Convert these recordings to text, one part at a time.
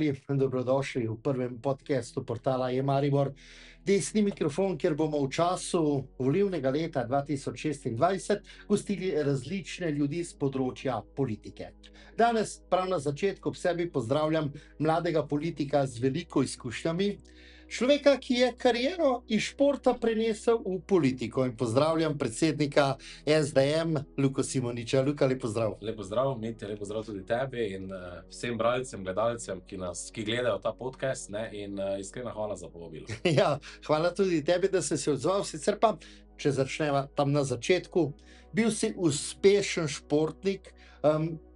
prijatelji, dobrodošli v prvem podcastu portala eMaribor. Desni mikrofon, kjer bomo v času volilnega leta 2026 gostili različne ljudi z področja politike. Danes, prav na začetku, ob sebi pozdravljam mladega politika z veliko izkušnjami, človeka, ki je kariero iz športa prenesel v politiko, in pozdravljam predsednika SDM, Luko Simoniča. Luka, lep pozdrav. Lep pozdrav, Mitja, lep pozdrav tudi tebi in vsem bralcem, gledalcem, ki gledajo ta podcast, in iskrena hvala za povabilo. Ja, hvala tudi tebi, da si se odzval. Sicer pa, če začneva tam na začetku, bil si uspešen športnik,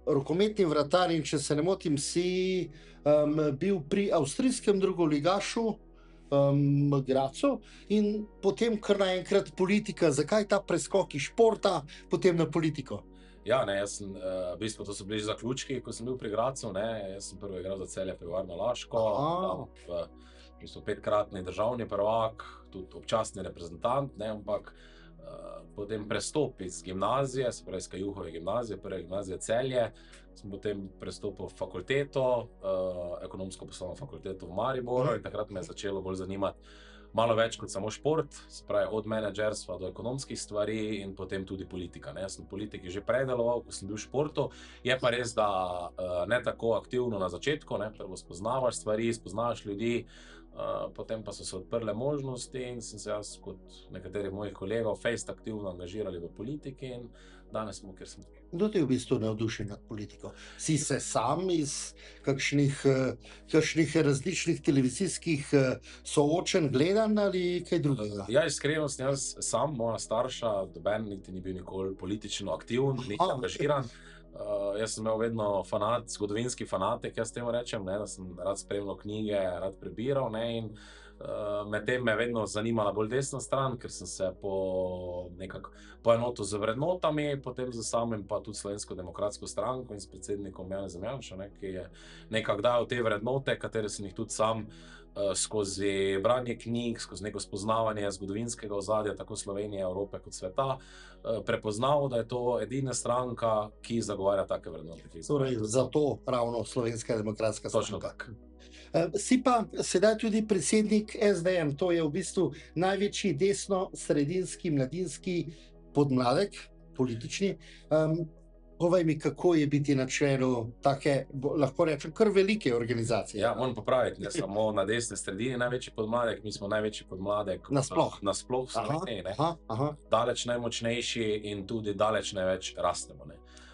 rokometni vratar in, če se ne motim, si bil pri avstrijskem drugoligašu Grazu in potem kar naenkrat politika. Zakaj ta preskok iz športa potem na politiko? Ja, jaz sem, v bistvu to so bili zaključki, ko sem bil pri Grazu, jaz sem prvo igral za Celje Pivovarno Laško, v bistvu 5-kratni državni prvak, tudi občasni reprezentant, ampak potem prestop iz gimnazije, se pravi iz Kajuhove gimnazije, prve gimnazije Celje, sem potem prestopil v fakulteto, ekonomsko-poslovno fakulteto v Mariboru, in takrat me je začelo bolj zanimati malo več kot samo šport, se pravi od menedžerstva do ekonomskih stvari in potem tudi politika. Jaz sem v politiki že predeloval, ko sem bil v športu, je pa res, da ne tako aktivno na začetku, prvo spoznavaš stvari, spoznavaš ljudi, potem pa so se odprle možnosti in sem se jaz kot nekaterih mojih kolegov fejst aktivno angažirali v politiki in danes smo, kjer smo. Kdo te je v bistvu navdušen nad politiko? Si se sam iz kakšnih različnih televizijskih soočenj gledan ali kaj drugega? Ja, iskreno sem jaz sam, moja starša, noben niti ni bil nikoli politično aktiven, niti angažiran. Jaz sem imel vedno zgodovinski fanatik, jaz temu rečem, da sem rad spremljal knjige, rad prebiral, in medtem me je vedno zanimala bolj desna stran, ker sem se nekako poenotil z vrednotami, potem z samim pa tudi Slovensko demokratsko stranko in s predsednikom Janezom Janšo, ki je nekako dajal te vrednote, katere sem jih tudi sam skozi branje knjig, skozi neko spoznavanje zgodovinskega ozadja, tako Slovenije, Evrope kot sveta, prepoznal, da je to edina stranka, ki zagovarja take vrednote. Torej, zato ravno Slovenska demokratska stranka. Točno tako. Si pa sedaj tudi predsednik SDM, to je v bistvu največji desno-sredinski mladinski podmladek, politični. Povej mi, kako je biti na čelu take, lahko rečem, kar velike organizacije. Ja, moram popraviti, ne samo na desni sredini največji podmladek, mi smo največji podmladek nasploh v Sloveniji, daleč najmočnejši in tudi daleč največ rastemo.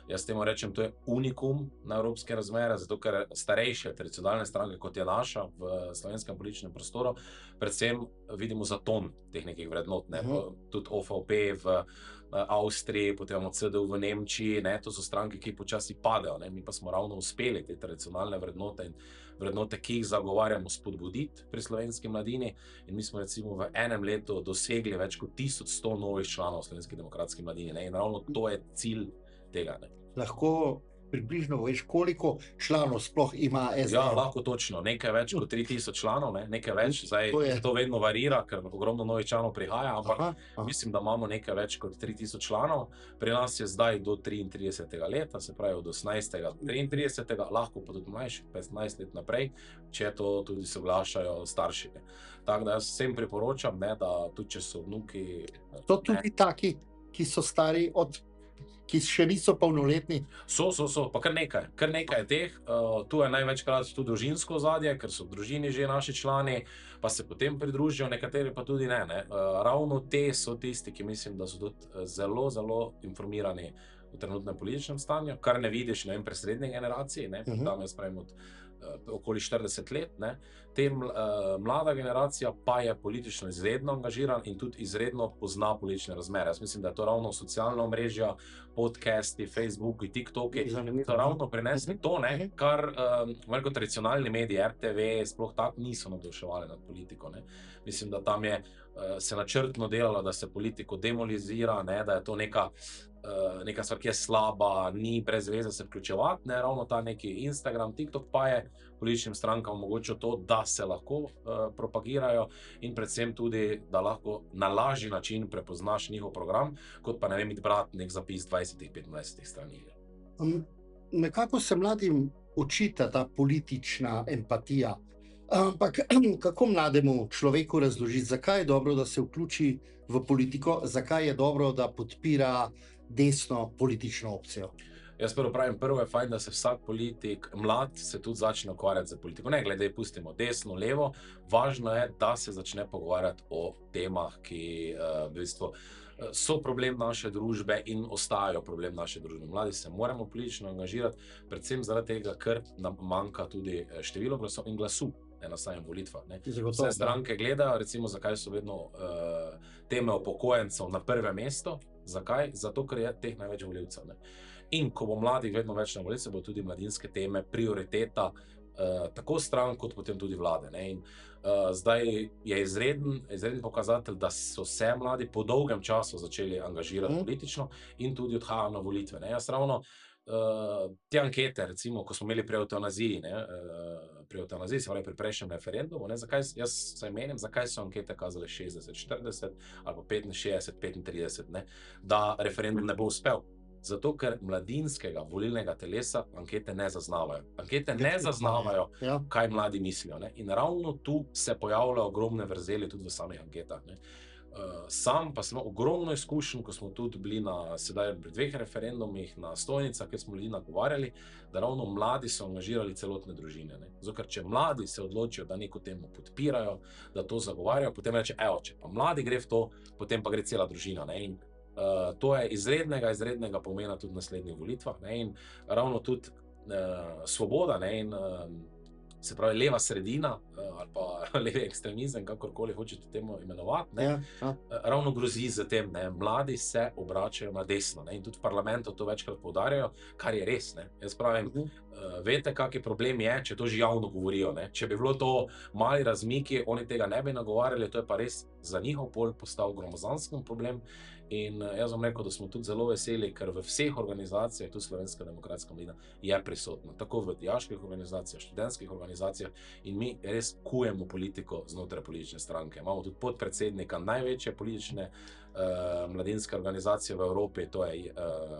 Jaz temu rečem, to je unikum na evropske razmere, zato ker starejše tradicionalne stranke, kot je naša v slovenskem političnem prostoru, predvsem vidimo zaton teh nekih vrednot, tudi OVP v Avstriji, potem imamo CDU v Nemčiji, to so stranke, ki počasi padejo, mi pa smo ravno uspeli te tradicionalne vrednote in vrednote, ki jih zagovarjamo, spodbuditi pri slovenski mladini, in mi smo recimo v enem letu dosegli več kot 1100 novih članov Slovenske demokratske mladine, in ravno to je cilj tega. Lahko približno veš, koliko članov sploh ima SDM? Ja, lahko točno, nekaj več kot 3000 članov, nekaj več, zdaj to vedno varira, ker ogromno novih članov prihaja, ampak mislim, da imamo nekaj več kot 3000 članov. Pri nas je zdaj do 33. leta, se pravi od 18. do 33. lahko pa tudi mlajši, 15 let naprej, če to tudi soglašajo starši. Tako da jaz vsem priporočam, da tudi če so vnuki... To tudi taki, ki so stari ki še niso polnoletni? So, pa kar nekaj je teh. Tu je največkrat tudi družinsko ozadje, ker so v družini že naši člani, pa se potem pridružijo, nekateri pa tudi ne. Ravno te so tisti, ki mislim, da so tudi zelo, zelo informirani v trenutnem političnem stanju, kar ne vidiš, pri srednji generaciji, tam jaz pravim od okoli 40 let, mlada generacija pa je politično izredno angažiran in tudi izredno pozna politične razmere. Jaz mislim, da je to ravno socialna omrežja, podcasti, Facebooki, TikToki, so ravno prinesli to, kar tradicionalni mediji, RTV, sploh tako niso navduševali nad politiko. Mislim, da tam je se načrtno delalo, da se politiko demolizira, da je to neka stvar, ki je slaba, ni brez veze se vključevati, ravno ta neki Instagram, TikTok pa je političnim strankam omogočil to, da se lahko propagirajo in predvsem tudi, da lahko na lažji način prepoznaš njihov program, kot pa brati nek zapis 20-25 strani. Nekako se mladim očita ta politična empatija. Ampak kako mlademu človeku razložiti, zakaj je dobro, da se vključi v politiko, zakaj je dobro, da podpira desno politično opcijo? Jaz pravim, prvo je fajn, da se vsak politik, mlad, se tudi začne ukvarjati z politiko. Ne glede, pustimo desno, levo, važno je, da se začne pogovarjati o temah, ki v bistvu so problem naše družbe in ostajajo problem naše družbe. Mladi se moramo politično angažirati, predvsem zaradi tega, ker nam manjka tudi število glasov in glasu na samih volitvah. Vse stranke gledajo, recimo, zakaj so vedno teme upokojencev na prvem mestu. Zakaj? Zato, ker je teh največ volivcev. In ko bo mladih vedno več na volitve, bo tudi mladinske teme prioriteta tako strank, kot potem tudi vlade. In zdaj je izreden pokazatelj, da so se mladi po dolgem času začeli angažirati politično in tudi odhajajo na volitve. Jaz ravno te ankete, recimo, ko smo imeli pri evtanaziji, se pravi pri prejšnjem referendumu, jaz se menim, zakaj so ankete kazale 60-40 ali pa 65-35, da referendum ne bo uspel. Zato, ker mladinskega volilnega telesa ankete ne zaznavajo. Ankete ne zaznavajo, kaj mladi mislijo. In ravno tu se pojavljajo ogromne vrzeli tudi v samih anketah. Sam pa sem ogromno izkušenj, ko smo tudi bili sedaj pri 2 referendumih na stojnicah, kjer smo ljudi nagovarjali, da ravno mladi so angažirali celotne družine. Zato, ker če mladi se odločijo, da neko temo podpirajo, da to zagovarjajo, potem reče, če pa mladi gre v to, potem pa gre cela družina. In to je izrednega pomena tudi v naslednjih volitvah. In ravno tudi svoboda in se pravi leva sredina ali pa levi ekstremizem, kakorkoli hočete temu imenovati, ravno grozi z tem. Mladi se obračajo na desno. In tudi v parlamentu to večkrat poudarjajo, kar je res. Jaz pravim, veste, kakšen problem je, če to že javno govorijo. Če bi bilo to mali razmiki, oni tega ne bi nagovarjali, to je pa res za njihov pol postal gromozanski problem. In jaz vam rekel, da smo tudi zelo veseli, ker v vseh organizacijah, tudi Slovenska demokratska mladina je prisotna, tako v dijaških organizacijah, študentskih organizacijah, in mi res kujemo politiko znotraj politične stranke. Imamo tudi podpredsednika največje politične mladinske organizacije v Evropi, to je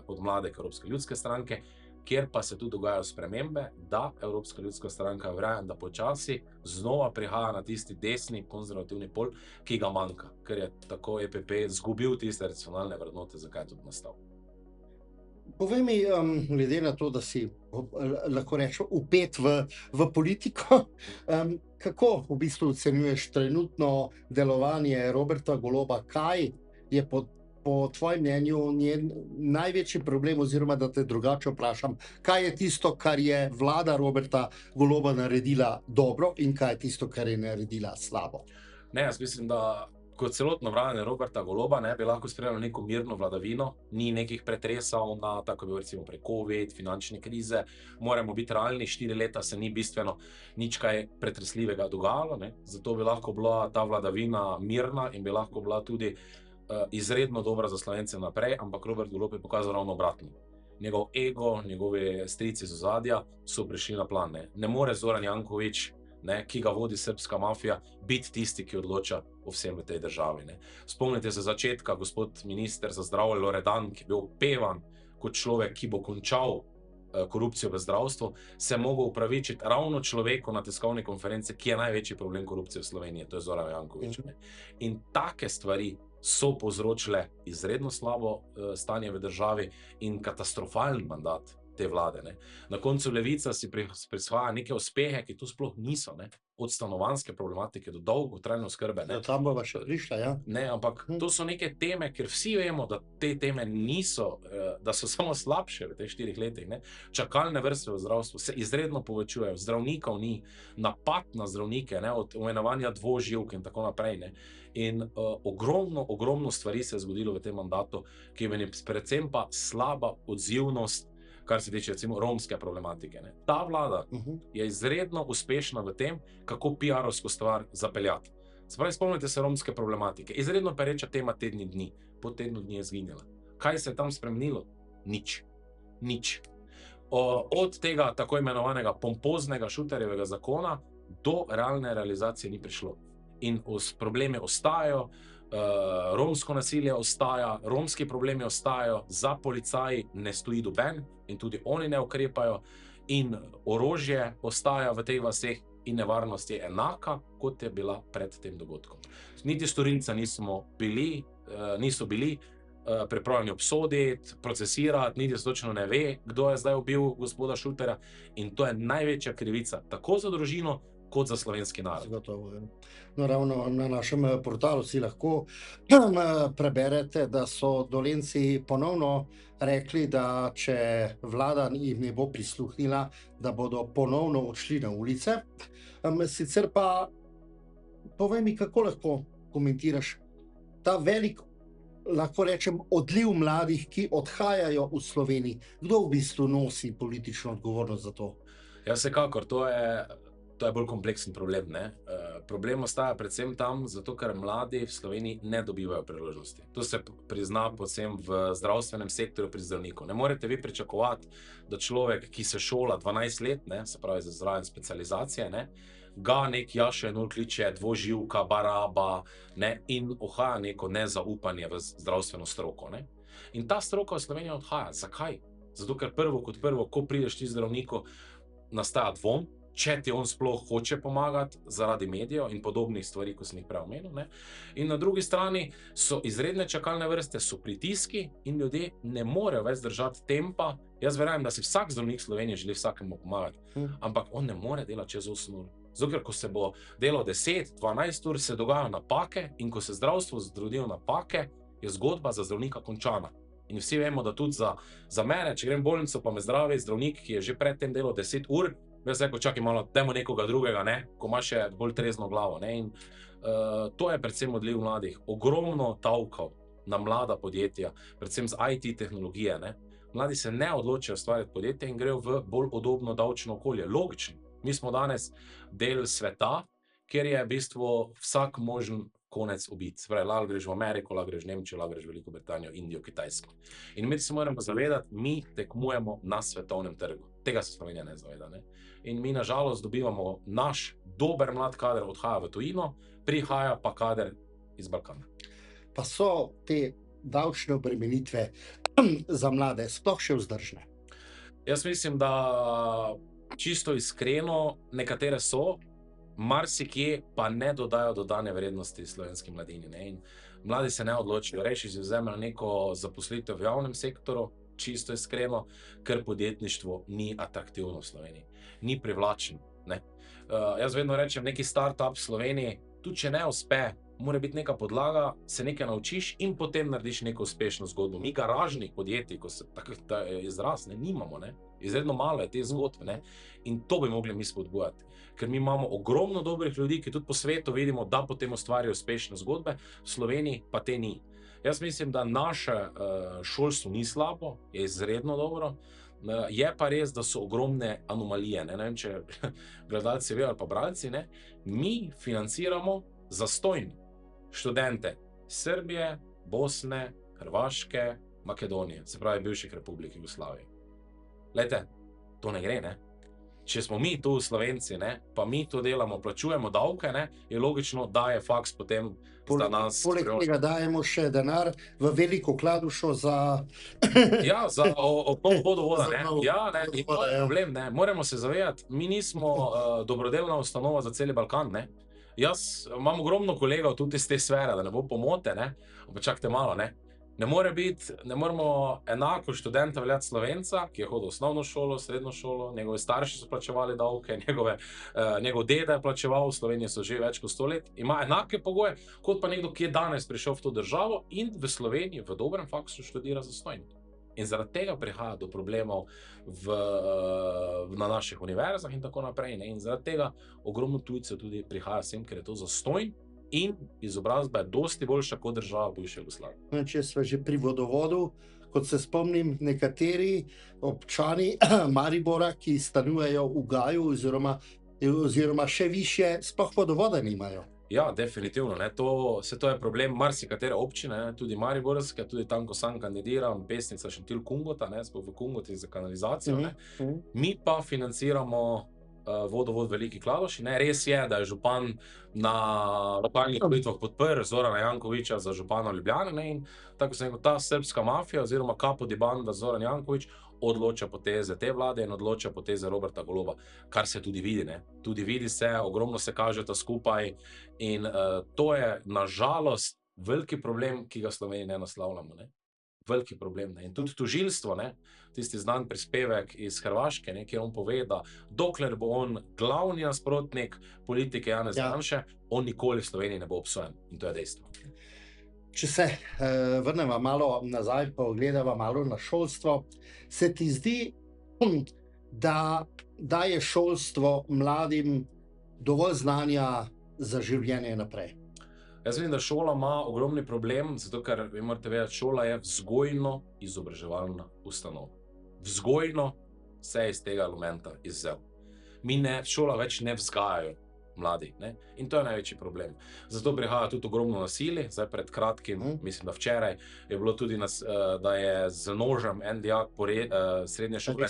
Podmladek Evropske ljudske stranke, kjer pa se tudi dogajajo spremembe, da Evropska ljudska stranka, verjamem, da počasi znova prihaja na tisti desni konzervativni pol, ki ga manjka, ker je tako EPP izgubil tiste racionalne vrednote, zakaj je tudi nastal. Povej mi, glede na to, da si lahko rečem vpet v politiko, kako v bistvu ocenjuješ trenutno delovanje Roberta Goloba, kaj je po tvojem mnenju njen največji problem, oziroma da te drugače vprašam, kaj je tisto, kar je vlada Roberta Goloba naredila dobro in kaj je tisto, kar je naredila slabo? Jaz mislim, da kot celotno vladanje Roberta Goloba bi lahko sprejelo neko mirno vladavino, ni nekih pretresov tako bi recimo pre COVID, finančne krize, moramo biti realni, 4 leta se ni bistveno nič kaj pretresljivega dogajalo, zato bi lahko bila ta vladavina mirna in bi lahko bila tudi izredno dobra za Slovence naprej, ampak Robert Golob je pokazal ravno obratno. Njegov ego, njegovi strici iz ozadja so prišli na plan. Ne more Zoran Janković, ki ga vodi srbska mafija, biti tisti, ki odloča o vsem v tej državi. Spomnite se začetka, gospod minister za zdravje Loredan, ki je bil opevan kot človek, ki bo končal korupcijo v zdravstvu, se je mogel upravičiti ravno človeku na tiskovni konferenci, ki je največji problem korupcije v Sloveniji, to je Zoran Janković. In take stvari so povzročile izredno slabo stanje v državi in katastrofalen mandat te vlade. Na koncu Levica si prisvaja neke uspehe, ki tu sploh niso, od stanovanjske problematike do dolgotrajne oskrbe. Tam bova še prišla, ja. Ampak to so neke teme, ker vsi vemo, da te teme niso, da so samo slabše v teh 4 letih. Čakalne vrste v zdravstvu se izredno povečujejo, zdravnikov ni, napad na zdravnike, od imenovanja dvoživk in tako naprej. In ogromno stvari se je zgodilo v tem mandatu, ki je predvsem pa slaba odzivnost, kar se tiče recimo romske problematike. Ta vlada je izredno uspešna v tem, kako PR-ovsko stvar zapeljati. Se pravi, spomnite se romske problematike. Izredno pereča tema tedni dni. Po tednu dni je zginjala. Kaj se je tam spremenilo? Nič. Od tega tako imenovanega pompoznega Šuterjevega zakona do realne realizacije ni prišlo. In problemi ostajajo, romsko nasilje ostaja, romski problemi ostajajo, za policaji ne stoji doben in tudi oni ne ukrepajo. in orožje ostaja v teh vaseh in nevarnost je enaka, kot je bila pred tem dogodkom. Niti storilca niso bili pripravljeni obsoditi, procesirati, niti se točno ne ve, kdo je zdaj ubil gospoda Šuterja, in to je največja krivica, tako za družino, kot za slovenski narod. Zagotovo, ja. No, ravno na našem portalu si lahko preberete, da so Dolenjci ponovno rekli, da če vlada jim ne bo prisluhnila, da bodo ponovno odšli na ulice. Sicer pa povej mi, kako lahko komentiraš ta velik, lahko rečem, odliv mladih, ki odhajajo v Sloveniji. Kdo v bistvu nosi politično odgovornost za to? Ja, vsekakor, to je bolj kompleksen problem, ne? Problem ostaja predvsem tam, zato ker mladi v Sloveniji ne dobivajo priložnosti. To se prizna predvsem v zdravstvenem sektorju pri zdravniku. Ne morete vi pričakovati, da človek, ki se šola 12 let, ne, se pravi za zraven specializacije, ne, ga nek Jaša Jenull kliče dvoživka, baraba, ne, in ohaja neko nezaupanje v zdravstveno stroko, ne. In ta stroka v Sloveniji odhaja. Zakaj? Zato ker prvo, ko prideš ti zdravniku, nastaja dvom, če ti on sploh hoče pomagati zaradi medijev in podobnih stvari, ko sem jih prej omenil, ne. In na drugi strani so izredne čakalne vrste, so pritiski in ljudje ne morejo več držati tempa. Jaz verjamem, da si vsak zdravnik v Sloveniji želi vsakemu pomagati, ampak on ne more delati čez 8 ur. Zato, ker ko se bo delal 10-12 ur, se dogajajo napake, in ko se zdravstvo zgodijo napake, je zgodba za zdravnika končana. In vsi vemo, da tudi za mene, če grem v bolnico, pa me zdravi zdravnik, ki je že predtem delal 10 ur, jaz rekel, čakaj malo, dajmo nekoga drugega, ne, ko ima še bolj trezno glavo, ne, in to je predvsem odliv mladih. Ogromno davkov na mlada podjetja, predvsem z IT tehnologije, ne. Mladi se ne odločijo ustvarjati podjetje in grejo v bolj udobno davčno okolje. Logično. Mi smo danes del sveta, kjer je v bistvu vsak možen konec ubit. Spravi, lahko greš v Ameriko, lahko greš v Nemčijo, lahko greš v Veliko Britanijo, Indijo, Kitajsko. In mi se moramo zavedati, mi tekmujemo na svetovnem trgu. Tega se Slovenija ne zaveda, ne. In mi na žalost dobivamo naš dober mlad kader, odhaja v tujino, prihaja pa kader iz Balkana. Pa so te davčne obremenitve za mlade sploh še vzdržne? Jaz mislim, da čisto iskreno, nekatere so, marsikje pa ne dodajo dodane vrednosti slovenski mladini, ne. In mladi se ne odločijo, rešči si vzamejo neko zaposlitev v javnem sektoru, čisto iskreno, ker podjetništvo ni atraktivno v Sloveniji, ni privlačno, ne. Jaz vedno rečem, neki startup v Sloveniji, tudi če ne uspe, mora biti neka podlaga, se nekaj naučiš in potem narediš neko uspešno zgodbo. Mi garažnih podjetij, ko se ta izraz, ne, nimamo, ne. Izredno malo je te zgodbe, ne. In to bi mogli mi spodbujati, ker mi imamo ogromno dobrih ljudi, ki tudi po svetu vidimo, da potem ustvarjajo uspešne zgodbe, v Sloveniji pa te ni. Jaz mislim, da naše šolstvo ni slabo, je izredno dobro, je pa res, da so ogromne anomalije, ne vem, če gledalci vejo ali pa bralci, ne. Mi financiramo zastonj študente Srbije, Bosne, Hrvaške, Makedonije, se pravi bivših republik Jugoslavije. Glejte, to ne gre, ne. Če smo mi tu Slovenci, ne, pa mi to delamo, plačujemo davke, ne, je logično, da je faks potem za nas. Poleg tega dajemo še denar v Veliko Kladušo za Ja, za obnovo vodovoda, ne. Ja, ne, in to je problem, ne. Moramo se zavedati, mi nismo dobrodelna ustanova za celi Balkan, ne. Jaz imam ogromno kolegov tudi iz te sfere, da ne bo pomote, ne, ampak čakajte malo, ne. Ne moremo enako študenta veljati Slovenca, ki je hodil v osnovno šolo, srednjo šolo, njegovi starši so plačevali davke, njegov deda je plačeval, v Sloveniji so že več kot 100 let, ima enake pogoje, kot pa nekdo, ki je danes prišel v to državo in v Sloveniji v dobrem faksu študira zastonj. In zaradi tega prihaja do problemov na naših univerzah in tako naprej, ne, in zaradi tega ogromno tujcev tudi prihaja sem, ker je to zastonj. In izobrazba je dosti boljša kot država bivše Jugoslavije. Če smo že pri vodovodu, kot se spomnim, nekateri občani Maribora, ki stanujejo v Gaju oziroma še višje, sploh vodovoda nimajo. Ja, definitivno, ne, to je problem marsikatere občine, ne, tudi mariborske, tudi tam, ko sam kandidiram, Pesnica, Šentilj, Kungota, ne, sploh v Kungoti za kanalizacijo, ne. Mi pa financiramo vodovod Veliki Kladuši, ne. Res je, da je župan na lokalnih volitvah podprl Zorana Jankovića za župana Ljubljane, ne, in tako sem rekel, ta srbska mafija oziroma Kapo di banda Zoran Janković odloča poteze te vlade in odloča poteze Roberta Goloba, kar se tudi vidi, ne. Tudi vidi se, ogromno se kažeta skupaj in to je nažalost veliki problem, ki ga v Sloveniji ne naslavljamo, ne. Veliki problem, ne. In tudi tožilstvo, ne, tisti znan prispevek iz Hrvaške, ne, kjer on pove, da dokler bo on glavni nasprotnik politike Janeza Janše, on nikoli v Sloveniji ne bo obsojen. In to je dejstvo. Če se vrnemo malo nazaj, pa ogledamo malo na šolstvo, se ti zdi, da je šolstvo mladim dovolj znanja za življenje naprej? Jaz mislim, da šola ima ogromni problem, zato ker, vi morate vedeti, šola je vzgojno-izobraževalna ustanova. Vzgojno se je iz tega elementa izvzel. Šola več ne vzgajajo mladi, ne? In to je največji problem. Zato prihaja tudi ogromno nasilje. Zdaj pred kratkim, mislim, da včeraj, je bilo tudi, da je z nožem en dijak srednje šole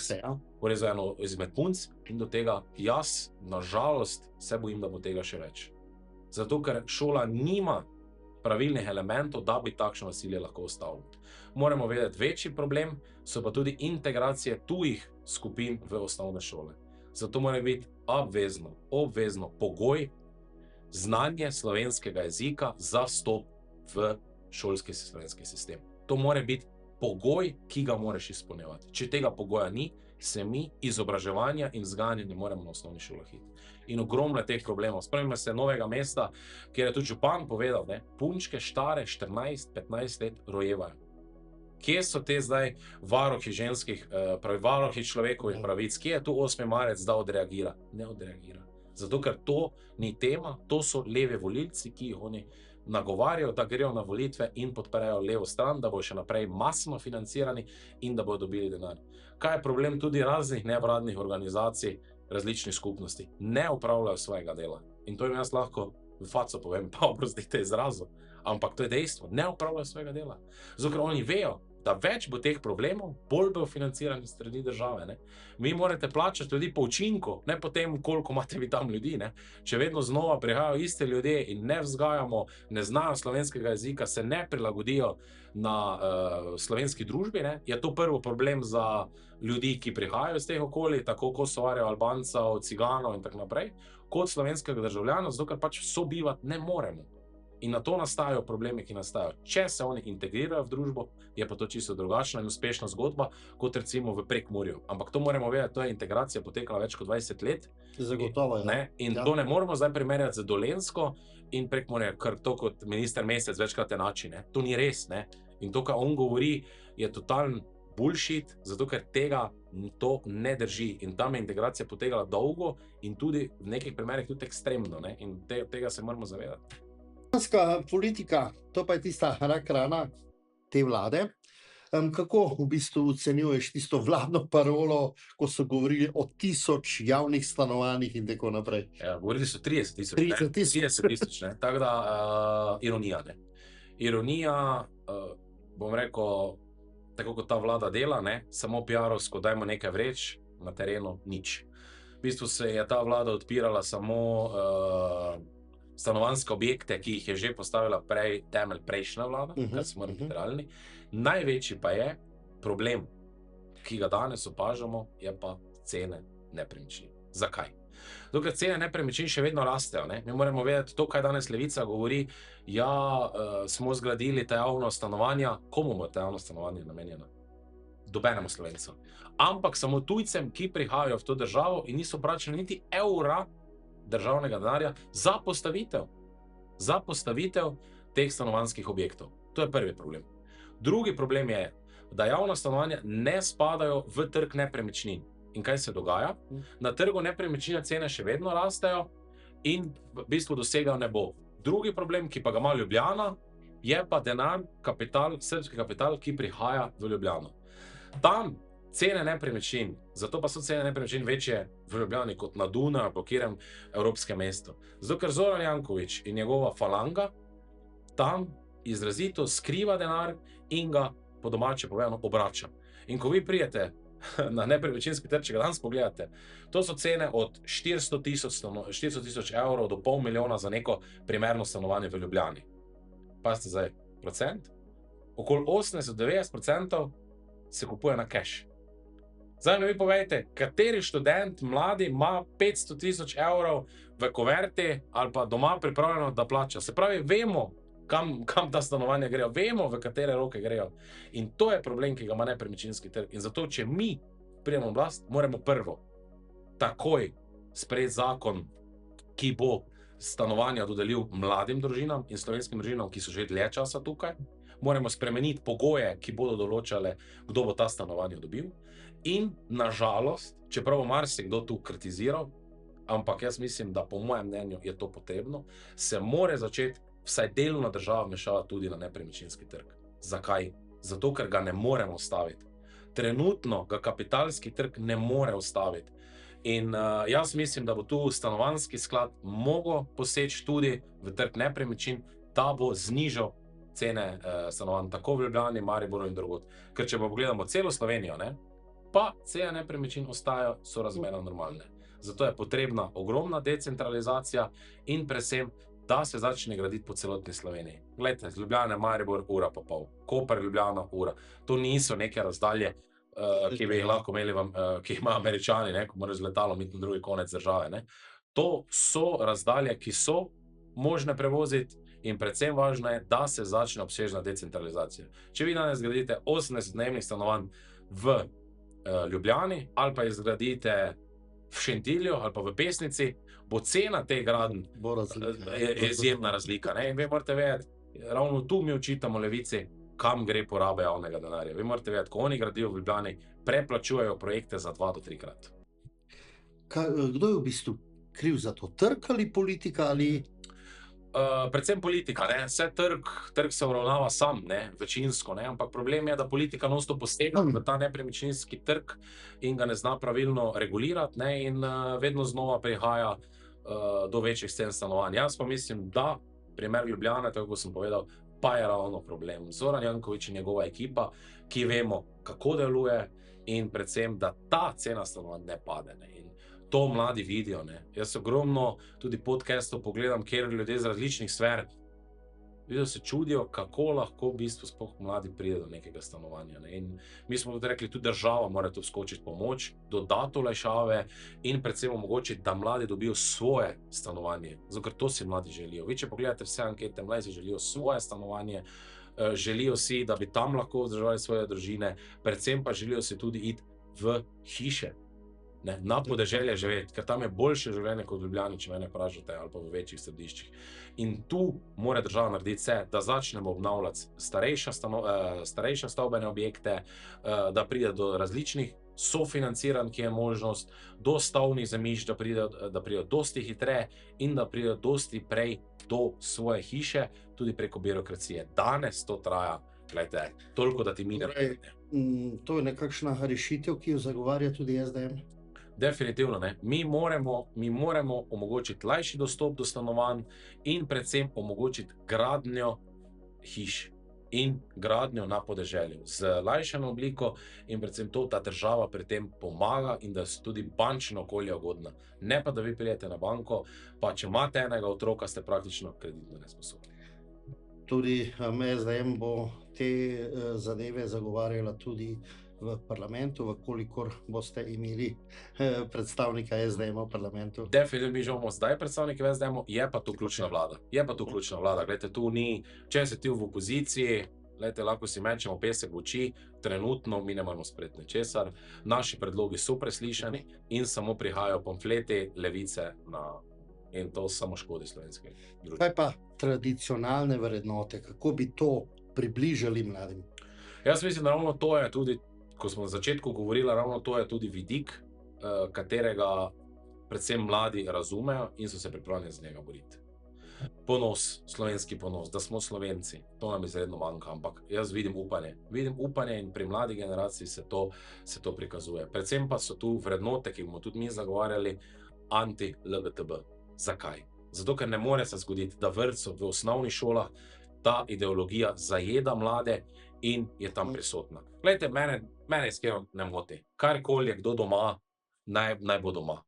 porezal eno izmed punc in do tega jaz, nažalost, se bojim, da bo tega še več. Zato, ker šola nima pravilnih elementov, da bi takšno nasilje lahko ustavilo. Moramo vedeti, večji problem so pa tudi integracije tujih skupin v osnovne šole. Zato mora biti obvezno pogoj znanje slovenskega jezika za vstop v šolski slovenski sistem. To mora biti pogoj, ki ga moraš izpolnjevati. Če tega pogoja ni, se mi izobraževanja in vzgajanja ne moremo na osnovni šolah iti. In ogromno je teh problemov. Spomnimo se Novega mesta, kjer je tudi župan povedal, ne, punčke stare 14-15 let rojevajo. Kje so te zdaj varuhi ženskih, varuhi človekovih pravic? Kje je tu 8. marec, da odreagira? Ne odreagira. Zato, ker to ni tema, to so leve volilci, ki jih oni nagovarjajo, da grejo na volitve in podprejo levo stran, da bo še naprej masno financirani in da bodo dobili denar. Kaj je problem tudi raznih nevladnih organizacij, različnih skupnosti? Ne opravljajo svojega dela. In to jim jaz lahko v faco povem, pa oprostite izrazu, ampak to je dejstvo, ne opravljajo svojega dela. Zato, ker oni vejo, da več bo teh problemov, bolj bo financirani strani države, ne. Vi morate plačati ljudi po učinku, ne po tem, koliko imate vi tam ljudi, ne. Če vedno znova prihajajo iste ljudje in ne vzgajamo, ne znajo slovenskega jezika, se ne prilagodijo na slovenski družbi, ne, je to prvo problem za ljudi, ki prihajajo iz teh okolij, tako Kosovarjev, Albancev, Ciganov in tako naprej, kot slovenskega državljana, zato ker pač sobivati ne moremo. In na to nastajajo problemi, ki nastajajo. Če se oni integrirajo v družbo, je pa to čisto drugačna in uspešna zgodba, kot recimo v Prekmurju. Ampak to moramo vedeti, to je integracija potekala več kot 20 let. Zagotovo, ja. In to ne moramo zdaj primerjati z Dolenjsko in Prekmurje, ker to kot minister Mesec večkrat enači, ne. To ni res, ne. In to, kar on govori, je totalen bullshit, zato ker to ne drži. In tam je integracija potekala dolgo in tudi v nekih primerih tudi ekstremno, ne. In tega se moramo zavedati. Politika, to pa je tista rak rana te vlade. Kako v bistvu ocenjuješ tisto vladno parolo, ko so govorili o 1000 javnih stanovanjih in tako naprej? Ja, govorili so 30 tisoč, ne. Tako da, ironija, ne. Ironija, bom rekel, tako kot ta vlada dela, ne, samo piarovsko dajmo nekaj vreč, na terenu nič. V bistvu se je ta vlada odpirala samo stanovanjske objekte, ki jih je že postavila temelj prejšnja vlada, kar smo morali biti realni. Največji pa je problem, ki ga danes opažamo, je pa cene nepremičnin. Zakaj? Dokler cene nepremičnin še vedno rastejo, ne? Mi moramo vedeti to, kaj danes Levica govori, smo zgradili ta javna stanovanja. Komu bo ta javna stanovanja namenjena? Dobenemu Slovencu. Ampak samo tujcem, ki prihajajo v to državo in niso plačali niti evra državnega denarja za postavitev teh stanovanjskih objektov. To je prvi problem. Drugi problem je, da javna stanovanja ne spadajo v trg nepremičnin. In kaj se dogaja? Na trgu nepremičnine cene še vedno rastejo in v bistvu dosegajo nebo. Drugi problem, ki pa ga ima Ljubljana, je pa denar, kapital, srbski kapital, ki prihaja v Ljubljano. Tam cene nepremičnin, zato pa so cene nepremičnin večje v Ljubljani kot na Dunaju, po katerem evropskem mestu. Zato, ker Zoran Janković in njegova falanga tam izrazito skriva denar in ga po domače povedano obrača. In ko vi pridete na nepremičninski trg, če ga danes pogledate, to so cene od 400 tisoč evrov do pol milijona za neko primerno stanovanje v Ljubljani. Pazite zdaj, procent? Okoli 80-90% se kupuje na cash. Zdaj mi povejte, kateri študent mladi ima 500 000 evrov v kuverti ali pa doma pripravljeno, da plača. Se pravi, vemo, kam ta stanovanja grejo, vemo, v katere roke grejo. In to je problem, ki ga ima nepremičninski trg. In zato, če mi prijemo oblast, moramo prvo takoj sprejeti zakon, ki bo stanovanja dodelil mladim družinam in slovenskim družinam, ki so že dlje časa tukaj. Moramo spremeniti pogoje, ki bodo določale, kdo bo ta stanovanja dobil. In nažalost, čeprav bo marsikdo tu kritiziral, ampak jaz mislim, da po mojem mnenju je to potrebno, se mora začeti vsaj delno država vmešavati tudi na nepremičninski trg. Zakaj? Zato, ker ga ne moremo ustaviti. Trenutno ga kapitalski trg ne more ustaviti. In jaz mislim, da bo tu stanovanjski sklad mogel poseči tudi v trg nepremičnin, da bo znižal cene stanovanj tako v Ljubljani, Mariboru in drugod. Ker če pa pogledamo celo Slovenijo, pa cene nepremičnin ostajajo sorazmerno normalne. Zato je potrebna ogromna decentralizacija in predvsem, da se začne graditi po celotni Sloveniji. Glejte, z Ljubljane, Maribor, ura pa pol. Koper, Ljubljana, ura. To niso neke razdalje, ki bi jih lahko imeli, ki jih imajo Američani, ko morajo z letalom iti na drugi konec države. To so razdalje, ki so možne prevoziti in predvsem važno je, da se začne obsežna decentralizacija. Če vi danes zgradite 80 najemnih stanovanj v Ljubljani ali pa jih zgradite v Šentilju ali pa v Pesnici, bo cena teh gradenj izjemna razlika. In vi morate vedeti, ravno tu mi očitamo levici, kam gre poraba javnega denarja. Vi morate vedeti, ko oni gradijo v Ljubljani, preplačujejo projekte za 2 do 3-krat. Kdo je v bistvu kriv za to? Trg ali politika ali... Predvsem politika, vse trg se uravnava sam, večinsko, ampak problem je, da politika non-stop posega v ta nepremičninski trg in ga ne zna pravilno regulirati in vedno znova prihaja do večjih cen stanovanj. Jaz pa mislim, da primer Ljubljane, tako kot sem povedal, pa je ravno problem. Zoran Janković in njegova ekipa, ki vemo, kako deluje in predvsem, da ta cena stanovanj ne pade. To mladi vidijo. Jaz ogromno tudi podcastov pogledam, kjer ljudje z različnih sfer vidijo, se čudijo, kako lahko v bistvu sploh mladi pride do nekega stanovanja. In mi smo tudi rekli, tudi država mora tu skočiti pomoč, dodati olajšave in predvsem omogočiti, da mladi dobijo svoje stanovanje. Zato, ker to si mladi želijo. Vi, če pogledate vse ankete, mladi si želijo svoje stanovanje, želijo si, da bi tam lahko vzdrževali svoje družine, predvsem pa želijo si tudi iti v hiše. Na podeželje živeti, ker tam je boljše življenje kot v Ljubljani, če mene vprašate, ali pa v večjih središčih. In tu mora država narediti vse, da začnemo obnavljati starejše stavbene objekte, da pride do različnih sofinanciranj, ki je možnost, do stavbnih zemljišč, da pride dosti hitreje in da pride dosti prej do svoje hiše, tudi preko birokracije. Danes to traja, gledajte, toliko, da ti mine. To je nekakšna rešitev, ki jo zagovarja tudi SDM? Definitivno ne. Mi moramo omogočiti lajši dostop do stanovanj in predvsem omogočiti gradnjo hiš in gradnjo na podeželju z lajšano obliko in predvsem to, da država pri tem pomaga in da so tudi bančno okolje ugodna. Ne pa, da vi pridete na banko, pa če imate enega otroka, ste praktično kreditno nesposobni. Tudi SDM bo te zadeve zagovarjala tudi v parlamentu, vkolikor boste imeli predstavnika SDM v parlamentu? Definitivno mi že imamo zdaj predstavnike v SDM, je pa tu ključna vlada. Glejte, tu ni, če si ti v opoziciji, lahko si mečemo pesek v oči, trenutno mi ne moremo sprejeti ničesar, naši predlogi so preslišani in samo prihajajo pamfleti levice in to samo škodi slovenski družbi. Kaj pa tradicionalne vrednote, kako bi to približali mladim? Jaz mislim, da ravno to je tudi, ko smo na začetku govorili, ravno to je tudi vidik, katerega predvsem mladi razumejo in so se pripravljeni z njega boriti. Ponos, slovenski ponos, da smo Slovenci, to nam izredno manjka, ampak jaz vidim upanje in pri mladi generaciji se to prikazuje. Predvsem pa so tu vrednote, ki bomo tudi mi zagovarjali, anti-LGTB. Zakaj? Zato, ker ne more se zgoditi, da vrtcev v osnovnih šolah ta ideologija zajeda mlade in je tam prisotna. Glejte, mene iskreno ne moti. Karkoli je kdo doma, naj bo doma.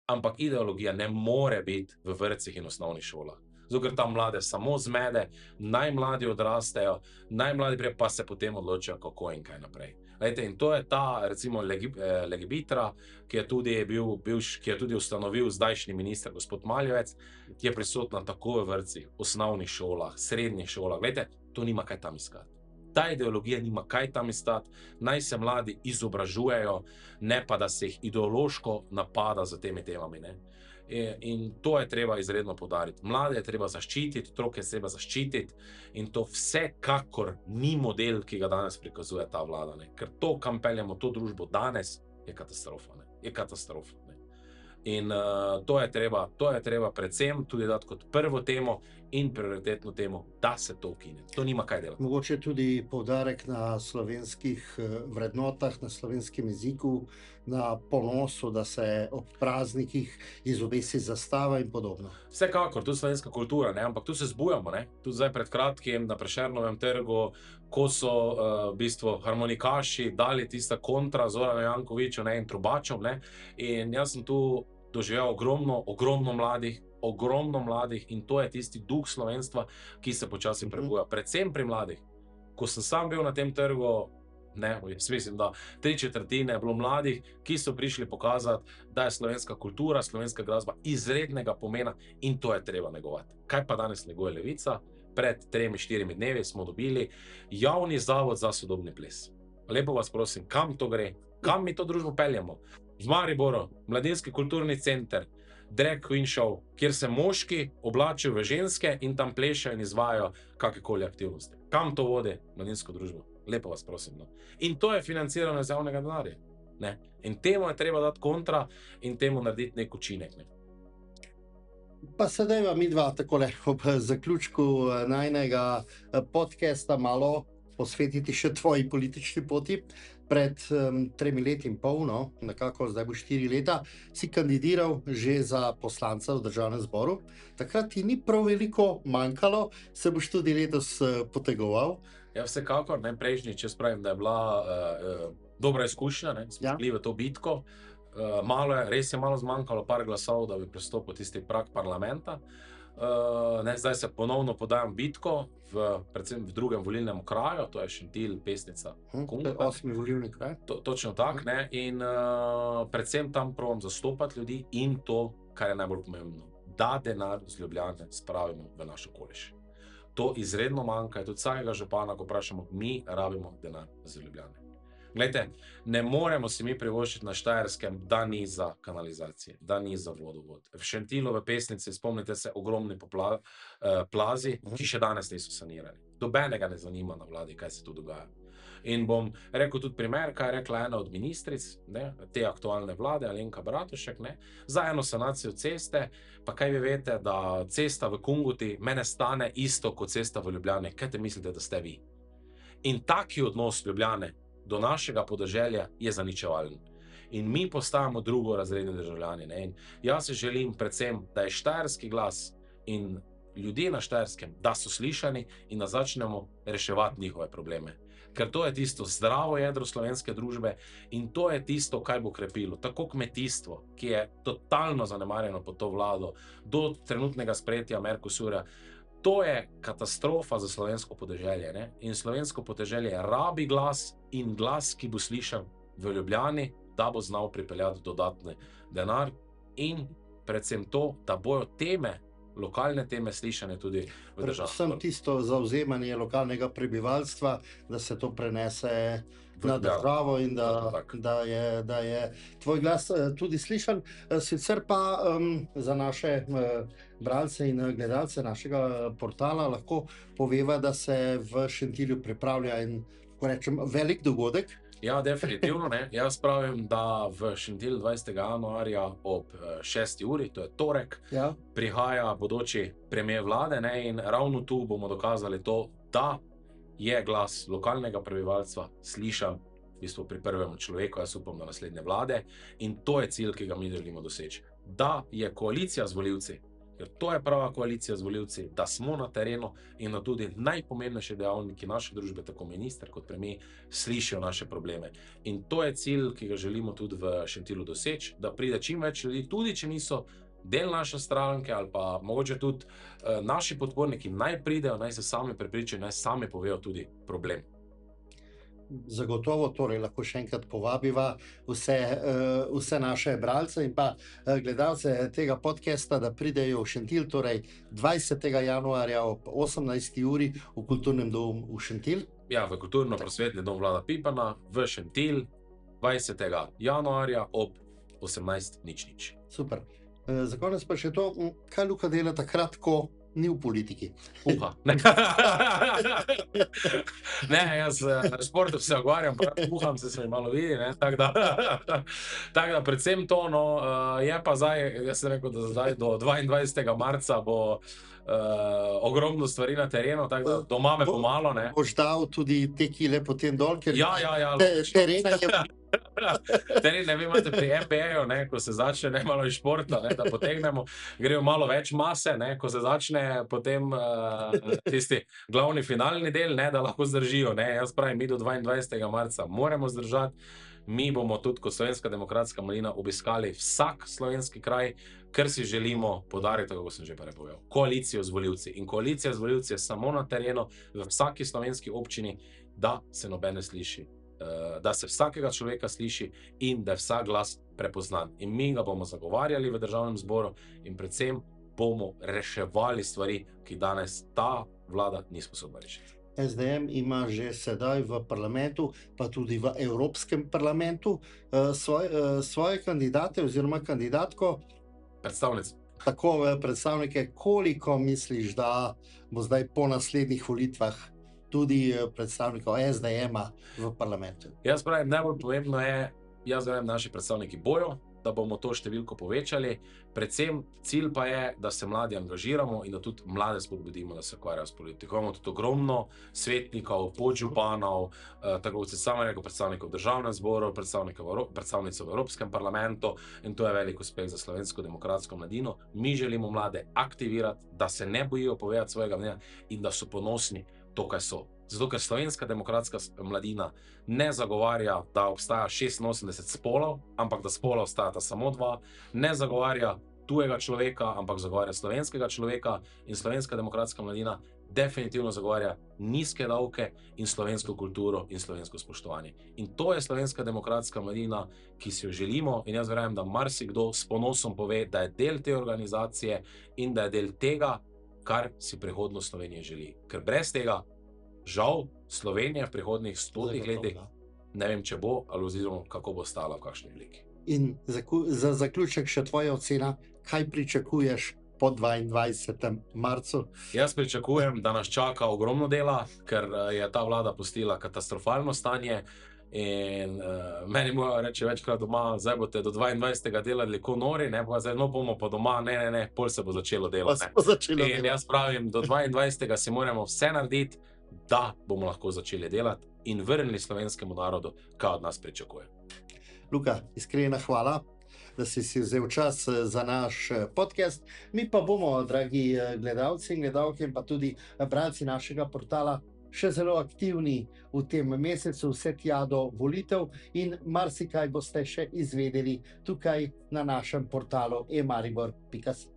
Ampak ideologija ne more biti v vrtcih in osnovnih šolah. zato ker tam mlade samo zmede, najmladi odrastejo, najmladi pa se potem odločijo, kako in kaj naprej. Lejte, in to je ta, recimo, Legibitra, ki je tudi ustanovil zdajšnji minister, gospod Maljevec, ki je prisotna tako v vrtcih, osnovnih šolah, srednjih šolah. Lejte, to nima kaj tam iskati. Ta ideologija nima kaj tam iskati, naj se mladi izobražujejo, ne pa da se jih ideološko napada za temi temami. Ne? In to je treba izredno poudariti. Mlade je treba zaščititi, otroke je treba zaščititi in to vsekakor ni model, ki ga danes prikazuje ta vlada. Ne? Ker to, kam peljemo to družbo danes, je katastrofa. Ne? Je katastrofa. Ne? In to je treba predvsem tudi dati kot prvo temo in prioritetno temo, da se to ukine. To nima kaj delati. Mogoče tudi poudarek na slovenskih vrednotah, na slovenskem jeziku, na ponosu, da se ob praznikih izobesi zastava in podobno. Vsekakor, tudi slovenska kultura, ne? Ampak tu se zbujamo. Ne? Tudi zdaj pred kratkim na Prešernovem trgu, ko so v bistvu harmonikaši dali tista kontra Zoranu Jankoviću, ne, in trubačom. Ne? In jaz sem tu doživel ogromno mladih in to je tisti duh slovenstva, ki se počasi prebuja. Predvsem pri mladih. Ko sem sam bil na tem trgu, jaz mislim, da 3/4 je bilo mladih, ki so prišli pokazati, da je slovenska kultura, slovenska glasba izrednega pomena in to je treba negovati. Kaj pa danes neguje Levica? Pred 3-4 dnevi smo dobili javni zavod za sodobni ples. Lepo vas prosim, kam to gre? Kam mi to družbo peljemo? V Mariboru, mladinski kulturni center, drag queen show, kjer se moški oblačijo v ženske in tam plešajo in izvajajo kakrkoli aktivnosti. Kam to vodi mladinsko družbo? Lepo vas prosim. No. In to je financirano iz javnega denarja. Ne? In temu je treba dati kontra in temu narediti nek učinek. Ne? Pa sedaj vam midva takole ob zaključku najnega podcasta malo posvetiti še tvoji politični poti. Pred 3 leti in pol, no, nekako zdaj bo 4 leta, si kandidiral že za poslanca v Državnem zboru. Takrat ti ni prav veliko manjkalo, se boš tudi letos potegoval. Ja, vsekakor, ne prejšnjič, če spravim, da je bila dobra izkušnja, smo šli v to bitko. Res je malo zmanjkalo par glasov, da bi prestopil tisti prag parlamenta. Zdaj se ponovno podajam bitko, predvsem v drugem volilnem okraju, to je Šentilj, Pesnica, Kunka. 8. volilni kraj. Točno tako, ne, in predvsem tam probam zastopati ljudi in to, kar je najbolj pomembno, da denar z Ljubljane spravimo v naš okoliš. To izredno manjka, tudi vsakega župana, ko vprašamo, mi rabimo denar z Ljubljane. Glejte, ne moremo si mi privoščiti na Štajerskem, da ni za kanalizacije, da ni za vodovod. V Šentilju, v Pesnici, spomnite se, ogromni plazi, ki še danes niso sanirani. Dobenega ne zanima na vladi, kaj se tu dogaja. In bom rekel tudi primer, kaj je rekla ena od ministric, te aktualne vlade, Alenka Bratušek, za eno sanacijo ceste, pa kaj vi veste, da cesta v Kungoti mene stane isto kot cesta v Ljubljani. Kaj te mislite, da ste vi? In taki odnos Ljubljane do našega podeželja je zaničevalen. In mi postajamo drugorazredni državljani. In jaz se želim predvsem, da je štajerski glas in ljudje na Štajerskem, da so slišani in da začnemo reševati njihove probleme. Ker to je tisto zdravo jedro slovenske družbe in to je tisto, kar bo krepilo tako kmetijstvo, ki je totalno zanemarjeno pod to vlado, do trenutnega sprejetja Mercosurja. To je katastrofa za slovensko podeželje. Ne? In slovensko podeželje rabi glas in glas, ki bo slišan v Ljubljani, da bo znal pripeljati dodatni denar in predvsem to, da bojo teme, lokalne teme slišane tudi v državi. Predvsem tisto zavzemanje lokalnega prebivalstva, da se to prenese na državo in da je tvoj glas tudi slišan. Sicer pa za naše bralce in gledalce našega portala lahko poveva, da se v Šentilju pripravlja en, ko rečem, velik dogodek. Ja, definitivno. Jaz pravim, da v Šentilj 20. januarja ob 6. uri, to je torek, prihaja bodoči premier vlade in ravno tu bomo dokazali to, da je glas lokalnega prebivalstva slišan v bistvu pri prvem človeku, jaz upam, da naslednje vlade, in to je cilj, ki ga mi želimo doseči. Da je koalicija z volivci, ker to je prava koalicija z volivci, da smo na terenu in da tudi najpomembnejši dejavniki naše družbe, tako minister kot premier, slišijo naše probleme. In to je cilj, ki ga želimo tudi v Šentilju doseči, da pride čim več ljudi, tudi če niso del naše stranke ali pa mogoče tudi naši podporniki naj pridejo, naj se sami prepričajo, naj sami povejo tudi problem. Zagotovo, torej lahko še enkrat povabiva vse naše bralce in pa gledalce tega podcasta, da pridejo v Šentilj, torej 20. januarja ob 18. uri v Kulturnem domu v Šentilj. Ja, v Kulturno-prosvetni dom Vlada Pipana v Šentilj 20. januarja ob 18:00. Super. Za konec pa še to, kaj Luka dela takrat, ko ni v politiki. Puha. Ne, jaz na športu se ogovarjam, puham se mi malo vidi, ne, tako da predvsem to, no, je pa zdaj, jaz sem rekel, da zdaj do 22. marca bo ogromno stvari na terenu, tako da doma me pomalo, ne. Boš dal tudi te kile potem dol, ker Ja. terena je... Ne, vi imate pri NBA-ju, ko se začne malo iz športa, da potegnemo, grejo malo več mase, ko se začne potem tisti glavni finalni del, da lahko zdržijo. Jaz pravim, mi do 22. marca moramo zdržati, mi bomo tudi kot Slovenska demokratska mladina obiskali vsak slovenski kraj, ker si želimo podariti, kako sem že prej povedal, koalicijo z volivci. In koalicija z volivci je samo na terenu, v vsaki slovenski občini, da se nobene sliši. Da se vsakega človeka sliši in da je vsak glas prepoznan. In mi ga bomo zagovarjali v državnem zboru in predvsem bomo reševali stvari, ki danes ta vlada ni sposobna rešiti. SDM ima že sedaj v parlamentu, pa tudi v Evropskem parlamentu svoje kandidate oziroma kandidatko. Tako predstavnike, koliko misliš, da bo zdaj po naslednjih volitvah tudi predstavnikov SDM-a v parlamentu? Jaz pravim, najbolj pomembno je, naši predstavniki bojo, da bomo to številko povečali. Predvsem cilj pa je, da se mladi angažiramo in da tudi mlade spodbudimo, da se ukvarjajo s politiko. Imamo tudi ogromno svetnikov, podžupanov, tako kot se samo rekel, predstavnikov v državnem zboru, predstavnic v Evropskem parlamentu in to je velik uspeh za Slovensko demokratsko mladino. Mi želimo mlade aktivirati, da se ne bojijo povedati svojega mnenja in da so ponosni to, kaj so. Zato, ker Slovenska demokratska mladina ne zagovarja, da obstaja 86 spolov, ampak da spola obstajata samo 2, ne zagovarja tujega človeka, ampak zagovarja slovenskega človeka in Slovenska demokratska mladina definitivno zagovarja nizke davke in slovensko kulturo in slovensko spoštovanje. In to je Slovenska demokratska mladina, ki si jo želimo in jaz verjamem, da marsikdo s ponosom pove, da je del te organizacije in da je del tega, kar si prihodnost Slovenije želi. Ker brez tega, žal, Slovenija v prihodnjih 100 letih ne vem, če bo, ali oziroma kako bo stala v kakšni obliki. In za zaključek še tvoja ocena, kaj pričakuješ po 22. marcu? Jaz pričakujem, da nas čaka ogromno dela, ker je ta vlada pustila katastrofalno stanje in meni morajo reči večkrat doma, zdaj boste do 22. delali ko nori, pa zdaj bomo pa doma, ne, pol se bo začelo delati. In jaz pravim, do 22. si moramo vse narediti, da bomo lahko začeli delati in vrnili slovenskemu narodu, kaj od nas pričakuje. Luka, iskrena hvala, da si vzel čas za naš podcast. Mi pa bomo, dragi gledalci in gledalke in pa tudi bralci našega portala, še zelo aktivni v tem mesecu, vse tja do volitev in marsikaj boste še izvedeli tukaj na našem portalu emaribor.si.